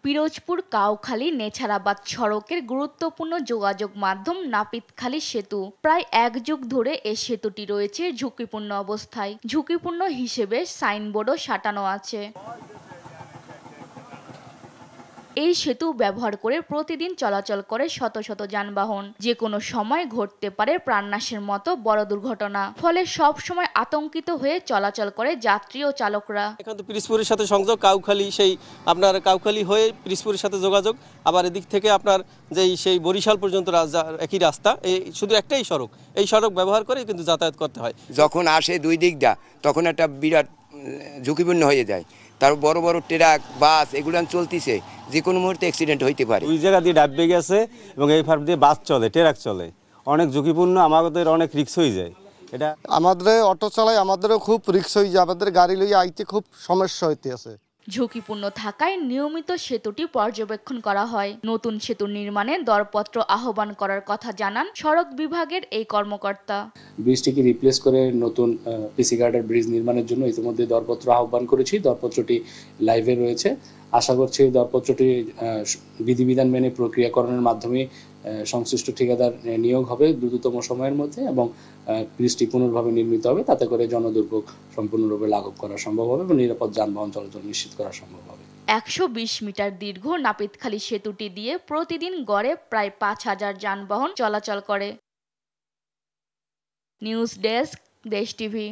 পিরোজপুর কাউখালী নেছারাবাদ সড়কের গুরুত্বপূর্ণ যোগাযোগ মাধ্যম নাপিতখালী সেতু। প্রায় এক যুগ ধরে এই সেতুটি রয়েছে ঝুঁকিপূর্ণ অবস্থায়। ঝুঁকিপূর্ণ হিসেবে সাইনবোর্ডও সাঁটানো আছে। এই সেতু ব্যবহার করে প্রতিদিন চলাচল করে শত শত যানবাহন। যে কোনো সময় ঘটতে পারে প্রাণনাশের মতো বড় দুর্ঘটনা। ফলে সব সময় আতঙ্কিত হয়ে চলাচল করে যাত্রী ও চালকরা। এখান থেকে পিরোজপুরের সাথে সংযোগ, কাউখালী আপনার কাউখালী হয়ে পিরোজপুরের সাথে যোগাযোগ, আবার এদিক থেকে আপনার সেই বরিশাল পর্যন্ত একই রাস্তা, শুধু একটাই সড়ক। এই সড়ক ব্যবহার করে কিন্তু যাতায়াত করতে হয়। যখন আসে দুই দিকটা তখন একটা বিরাট ঝুঁকিপূর্ণ হয়ে যায়। তার বড় বড় ট্রাক, বাস এগুলো চলতেছে, যে কোনো মুহূর্তে অ্যাক্সিডেন্ট হইতে পারে। দুই জায়গা দিয়ে ডাববে গেছে এবং এই ফার্ম দিয়ে বাস চলে, ট্রাক চলে, অনেক ঝুঁকিপূর্ণ, আমাদের অনেক রিস্ক হয়ে যায়। এটা আমাদের অটো চালাই, আমাদেরও খুব রিস্ক হয়ে যায়, আমাদের গাড়ি লইয়া আইতে খুব সমস্যা হইতে আছে। ঝুঁকিপূর্ণ থাকায় নিয়মিত সেতুটি পর্যবেক্ষণ করা হয়। নতুন সেতু নির্মাণে দরপত্র আহ্বান করার কথা জানান সড়ক বিভাগের এই কর্মকর্তা। ব্রিজটিকে রিপ্লেস করে নতুন পিসি গার্ডার ব্রিজ নির্মাণের জন্য ইতিমধ্যে দরপত্র আহ্বান করেছি। দরপত্রটি লাইভে রয়েছে। আশা করছি দরপত্রটি বিধিবিধান মেনে প্রক্রিয়াকরণের মাধ্যমে সংশ্লিষ্ট ঠিকাদার নিয়োগ হবে দ্রুততম সময়ের মধ্যে এবং ব্রিজটি পুনর্ভাবে নির্মিত হবে। তাতে করে জনদুর্ভোগ সম্পূর্ণরূপে লাঘব করা সম্ভব হবে এবং নিরাপদ যানবাহন চলাচল নিশ্চিত করা সম্ভব হবে। 120 মিটার দীর্ঘ নাপিতখালী সেতুটি দিয়ে প্রতিদিন গড়ে প্রায় 5000 যানবাহন চলাচল করে। নিউজ ডেস্ক, দেশ টিভি।